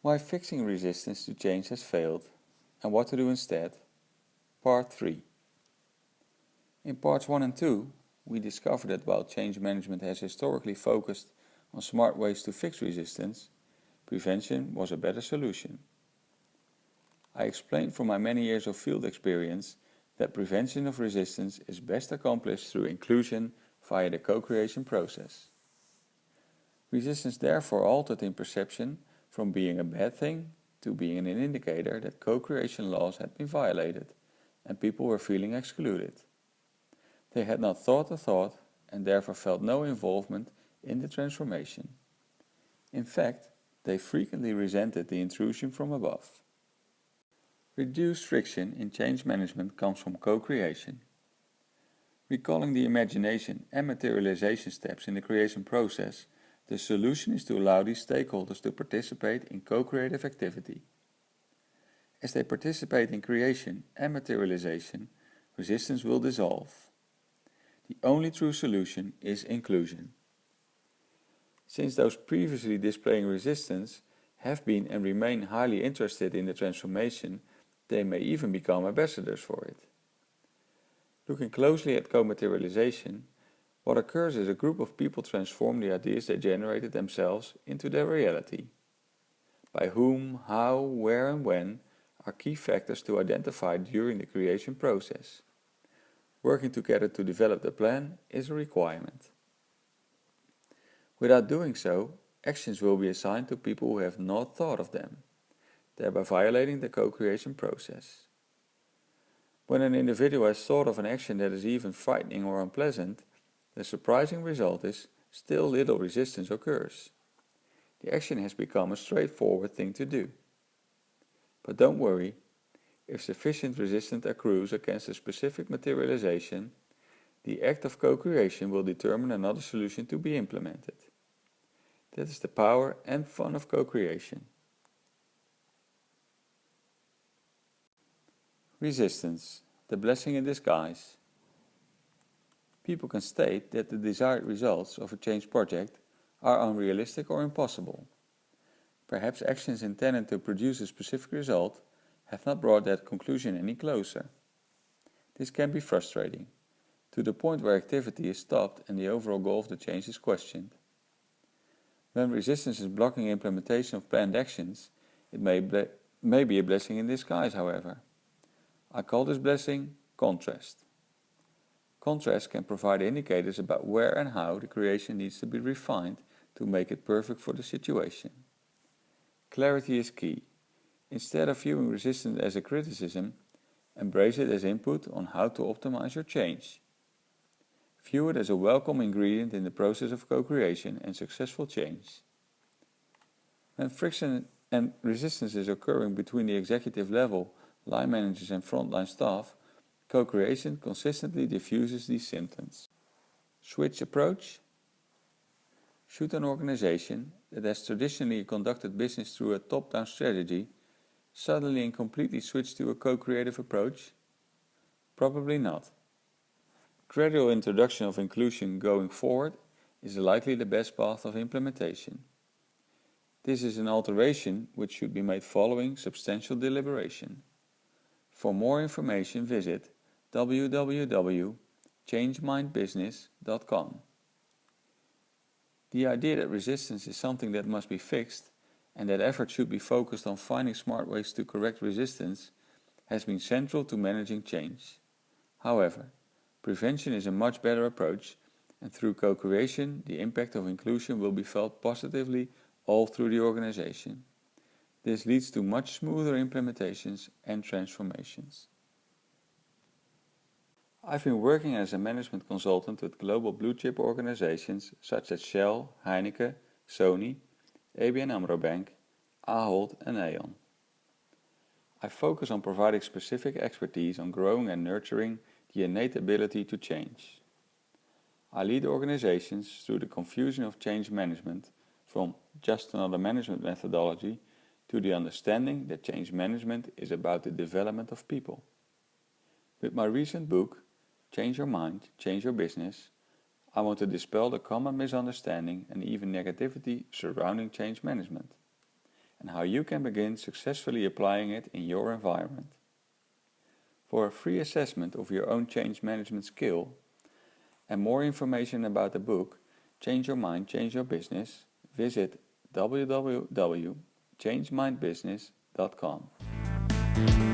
Why fixing resistance to change has failed, and what to do instead. Part 3. In parts 1 and 2, we discovered that while change management has historically focused on smart ways to fix resistance, prevention was a better solution. I explained from my many years of field experience that prevention of resistance is best accomplished through inclusion via the co-creation process. Resistance therefore altered in perception from being a bad thing to being an indicator that co-creation laws had been violated and people were feeling excluded. They had not thought the thought and therefore felt no involvement in the transformation. In fact, they frequently resented the intrusion from above. Reduced friction in change management comes from co-creation. Recalling the imagination and materialization steps in the creation process, the solution is to allow these stakeholders to participate in co-creative activity. As they participate in creation and materialization, resistance will dissolve. The only true solution is inclusion. Since those previously displaying resistance have been and remain highly interested in the transformation, they may even become ambassadors for it. Looking closely at co-materialization, what occurs is a group of people transform the ideas they generated themselves into their reality. By whom, how, where and when are key factors to identify during the creation process. Working together to develop the plan is a requirement. Without doing so, actions will be assigned to people who have not thought of them, thereby violating the co-creation process. When an individual has thought of an action that is even frightening or unpleasant, the surprising result is still little resistance occurs. The action has become a straightforward thing to do. But don't worry, if sufficient resistance accrues against a specific materialization, the act of co-creation will determine another solution to be implemented. That is the power and fun of co-creation. Resistance, the blessing in disguise. People can state that the desired results of a change project are unrealistic or impossible. Perhaps actions intended to produce a specific result have not brought that conclusion any closer. This can be frustrating, to the point where activity is stopped and the overall goal of the change is questioned. When resistance is blocking implementation of planned actions, it may be a blessing in disguise, however. I call this blessing contrast. Contrast can provide indicators about where and how the creation needs to be refined to make it perfect for the situation. Clarity is key. Instead of viewing resistance as a criticism, embrace it as input on how to optimize your change. View it as a welcome ingredient in the process of co-creation and successful change. When friction and resistance is occurring between the executive level, line managers and frontline staff, co-creation consistently diffuses these symptoms. Switch approach. Should an organization that has traditionally conducted business through a top-down strategy suddenly and completely switch to a co-creative approach? Probably not. Gradual introduction of inclusion going forward is likely the best path of implementation. This is an alteration which should be made following substantial deliberation. For more information, visit www.changemindbusiness.com. The idea that resistance is something that must be fixed and that effort should be focused on finding smart ways to correct resistance has been central to managing change. However, prevention is a much better approach, and through co-creation, the impact of inclusion will be felt positively all through the organization. This leads to much smoother implementations and transformations. I've been working as a management consultant with global blue-chip organizations such as Shell, Heineken, Sony, ABN AMRO Bank, Ahold and Aon. I focus on providing specific expertise on growing and nurturing the innate ability to change. I lead organizations through the confusion of change management, from just another management methodology to the understanding that change management is about the development of people. With my recent book, Change Your Mind, Change Your Business, I want to dispel the common misunderstanding and even negativity surrounding change management, and how you can begin successfully applying it in your environment. For a free assessment of your own change management skill and more information about the book Change Your Mind, Change Your Business, visit www.changemindbusiness.com.